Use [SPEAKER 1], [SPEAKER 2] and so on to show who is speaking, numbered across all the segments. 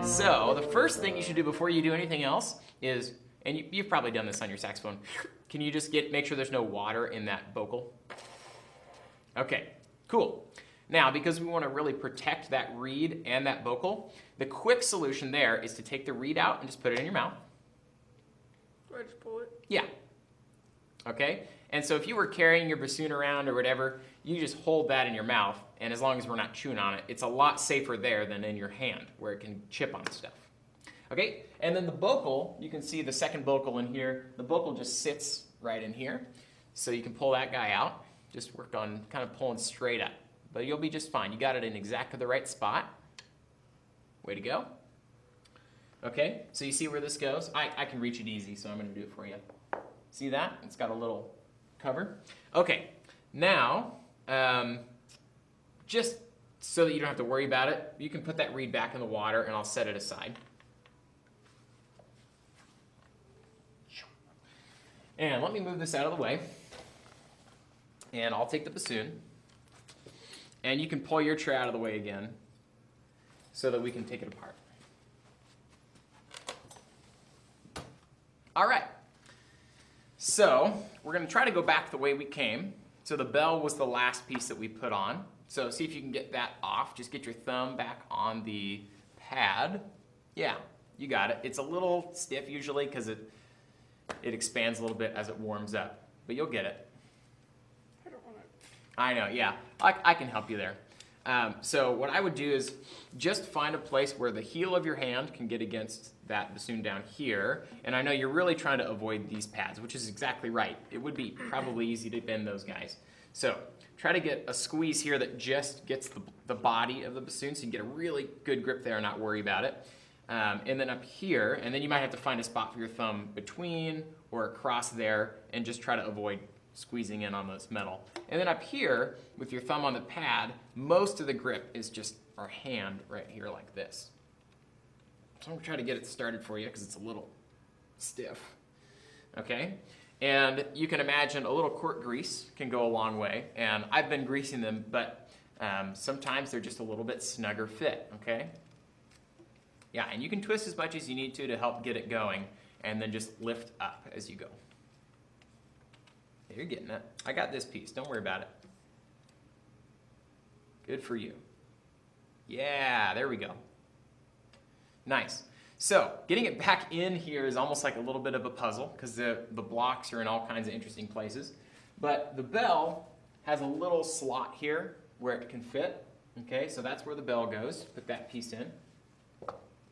[SPEAKER 1] So the first thing you should do before you do anything else is, and you've probably done this on your saxophone, can you just make sure there's no water in that vocal? Okay, cool. Now, because we want to really protect that reed and that vocal, the quick solution there is to take the reed out and just put it in your mouth.
[SPEAKER 2] Do I just pull it?
[SPEAKER 1] Yeah. Okay? And so if you were carrying your bassoon around or whatever, you just hold that in your mouth, and as long as we're not chewing on it, it's a lot safer there than in your hand, where it can chip on stuff. Okay? And then the vocal, you can see the second vocal in here, the vocal just sits right in here. So you can pull that guy out. Just work on kind of pulling straight up. But you'll be just fine. You got it in exactly the right spot. Way to go. Okay, so you see where this goes? I can reach it easy, so I'm going to do it for you. See that? It's got a little cover. Okay, now, just so that you don't have to worry about it, you can put that reed back in the water, and I'll set it aside. And let me move this out of the way. And I'll take the bassoon. And you can pull your tray out of the way again so that we can take it apart. All right. So we're going to try to go back the way we came. So the bell was the last piece that we put on. So see if you can get that off. Just get your thumb back on the pad. Yeah, you got it. It's a little stiff usually because it expands a little bit as it warms up. But you'll get it. I know, yeah. I can help you there. So what I would do is just find a place where the heel of your hand can get against that bassoon down here. And I know you're really trying to avoid these pads, which is exactly right. It would be probably easy to bend those guys. So try to get a squeeze here that just gets the body of the bassoon so you can get a really good grip there and not worry about it. And then up here, and then you might have to find a spot for your thumb between or across there and just try to avoid squeezing in on this metal. And then up here, with your thumb on the pad, most of the grip is just our hand right here like this. So I'm going to try to get it started for you because it's a little stiff. Okay? And you can imagine a little cork grease can go a long way. And I've been greasing them, but sometimes they're just a little bit snugger fit. Okay? Yeah, and you can twist as much as you need to help get it going, and then just lift up as you go. You're getting it. I got this piece. Don't worry about it. Good for you. Yeah, there we go. Nice. So getting it back in here is almost like a little bit of a puzzle because the blocks are in all kinds of interesting places. But the bell has a little slot here where it can fit. Okay, so that's where the bell goes. Put that piece in.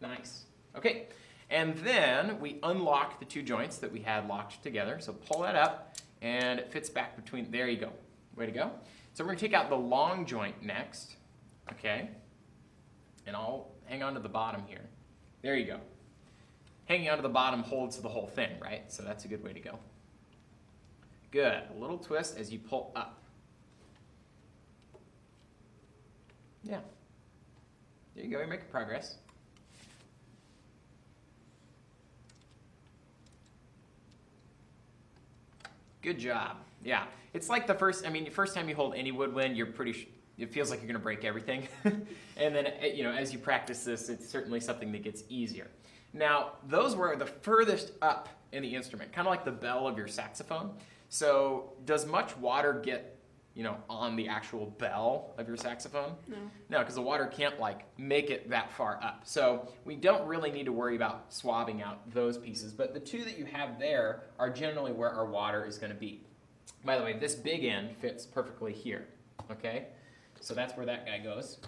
[SPEAKER 1] Nice. Okay, and then we unlock the two joints that we had locked together. So pull that up. And it fits back between, there you go. Way to go. So we're going to take out the long joint next, okay? And I'll hang on to the bottom here. There you go. Hanging onto the bottom holds the whole thing, right? So that's a good way to go. Good. A little twist as you pull up. Yeah. There you go. You're making progress. Good job. Yeah. It's like the first time you hold any woodwind, it feels like you're going to break everything. And then, as you practice this, it's certainly something that gets easier. Now, those were the furthest up in the instrument, kind of like the bell of your saxophone. So does much water get, on the actual bell of your saxophone?
[SPEAKER 2] No.
[SPEAKER 1] No, because the water can't make it that far up. So we don't really need to worry about swabbing out those pieces. But the two that you have there are generally where our water is going to be. By the way, this big end fits perfectly here. Okay? So that's where that guy goes.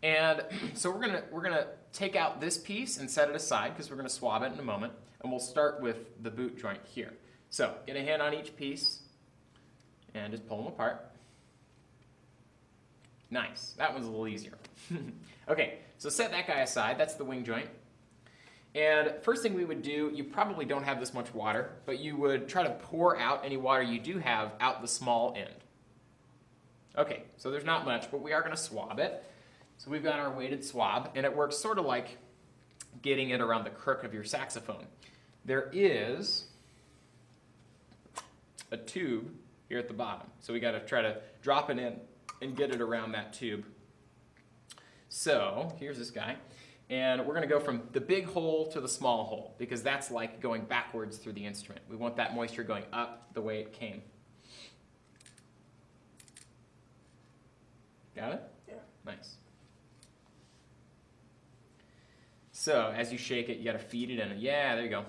[SPEAKER 1] And so we're gonna take out this piece and set it aside because we're going to swab it in a moment. And we'll start with the boot joint here. So get a hand on each piece. And just pull them apart. Nice. That one's a little easier. Okay, so set that guy aside. That's the wing joint. And first thing we would do, you probably don't have this much water, but you would try to pour out any water you do have out the small end. Okay, so there's not much, but we are going to swab it. So we've got our weighted swab, and it works sort of like getting it around the crook of your saxophone. There is a tube here at the bottom. So we got to try to drop it in and get it around that tube. So here's this guy. And we're going to go from the big hole to the small hole because that's like going backwards through the instrument. We want that moisture going up the way it came. Got it?
[SPEAKER 2] Yeah.
[SPEAKER 1] Nice. So as you shake it, you got to feed it in. Yeah, there you go.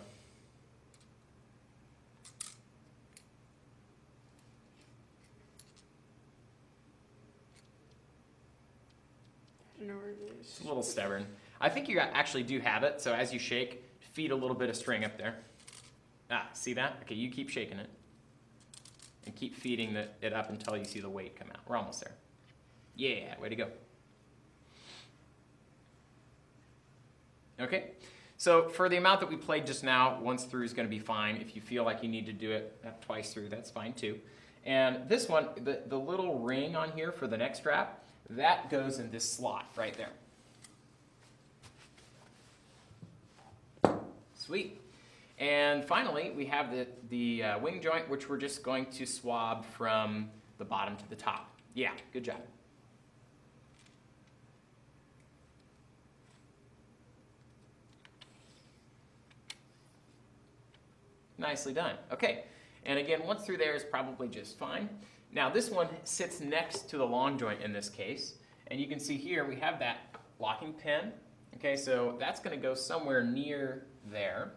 [SPEAKER 2] I don't know where it is.
[SPEAKER 1] It's a little stubborn. I think you actually do have it, so as you shake, feed a little bit of string up there. Ah, see that? Okay, you keep shaking it. And keep feeding it up until you see the weight come out. We're almost there. Yeah, way to go. Okay, so for the amount that we played just now, once through is going to be fine. If you feel like you need to do it twice through, that's fine too. And this one, the little ring on here for the neck strap, that goes in this slot right there. Sweet. And finally, we have the wing joint, which we're just going to swab from the bottom to the top. Yeah, good job. Nicely done. Okay, and again, once through there is probably just fine. Now this one sits next to the long joint in this case, and you can see here we have that locking pin. Okay, so that's going to go somewhere near there.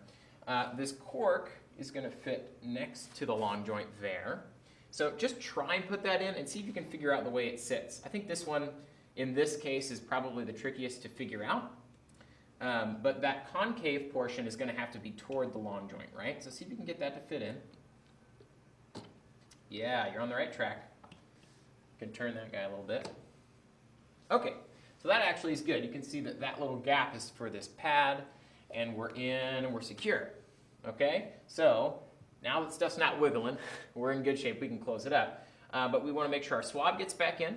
[SPEAKER 1] This cork is going to fit next to the long joint there. So just try and put that in and see if you can figure out the way it sits. I think this one, in this case, is probably the trickiest to figure out. But that concave portion is going to have to be toward the long joint, right? So see if you can get that to fit in. Yeah, you're on the right track. You can turn that guy a little bit. Okay, so that actually is good. You can see that that little gap is for this pad, and we're in and we're secure. Okay, so now that stuff's not wiggling, we're in good shape. We can close it up. But we want to make sure our swab gets back in.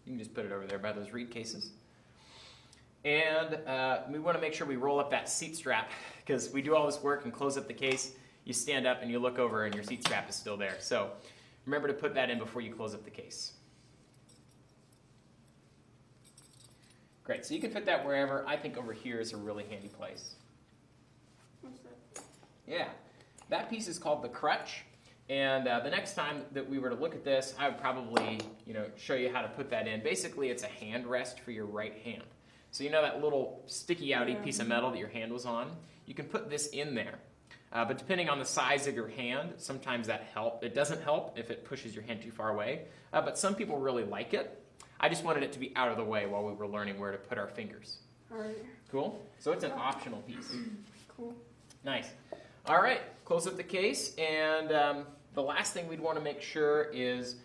[SPEAKER 1] You can just put it over there by those reed cases. And we want to make sure we roll up that seat strap because we do all this work and close up the case. You stand up and you look over and your seat strap is still there. So remember to put that in before you close up the case. Great, so you can fit that wherever. I think over here is a really handy place.
[SPEAKER 2] What's that?
[SPEAKER 1] Yeah, that piece is called the crutch. And the next time that we were to look at this, I would probably, show you how to put that in. Basically, it's a hand rest for your right hand. So you know that little sticky outy piece of metal that your hand was on? You can put this in there. But depending on the size of your hand, sometimes that helps. It doesn't help if it pushes your hand too far away. But some people really like it. I just wanted it to be out of the way while we were learning where to put our fingers.
[SPEAKER 2] All right.
[SPEAKER 1] Cool? So it's an optional piece.
[SPEAKER 2] Cool.
[SPEAKER 1] Nice. All right, close up the case. And the last thing we'd want to make sure is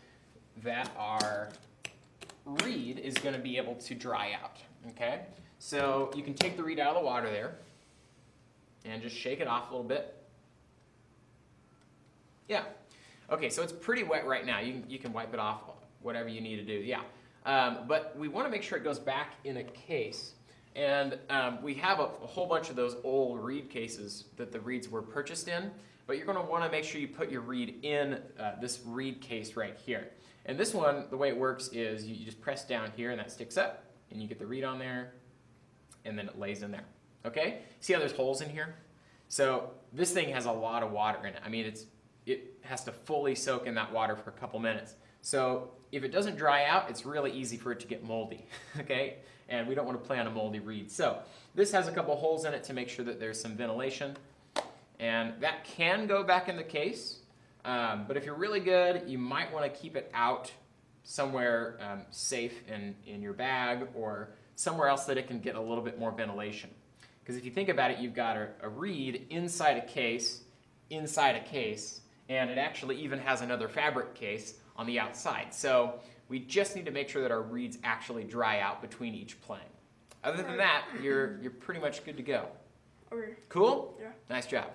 [SPEAKER 1] that our reed is going to be able to dry out. Okay? So you can take the reed out of the water there and just shake it off a little bit. Yeah. Okay, so it's pretty wet right now. You can wipe it off, whatever you need to do. Yeah. But we want to make sure it goes back in a case. And we have a whole bunch of those old reed cases that the reeds were purchased in. But you're going to want to make sure you put your reed in this reed case right here. And this one, the way it works is you just press down here and that sticks up. And you get the reed on there. And then it lays in there. Okay? See how there's holes in here? So this thing has a lot of water in it. I mean, it has to fully soak in that water for a couple minutes. So if it doesn't dry out, it's really easy for it to get moldy, okay? And we don't want to play on a moldy reed. So this has a couple holes in it to make sure that there's some ventilation. And that can go back in the case. But if you're really good, you might want to keep it out somewhere safe in your bag or somewhere else that it can get a little bit more ventilation. Because if you think about it, you've got a reed inside a case, and it actually even has another fabric case on the outside. So we just need to make sure that our reeds actually dry out between each playing. Other than that, you're pretty much good to go.
[SPEAKER 2] Okay.
[SPEAKER 1] Cool?
[SPEAKER 2] Yeah.
[SPEAKER 1] Nice job.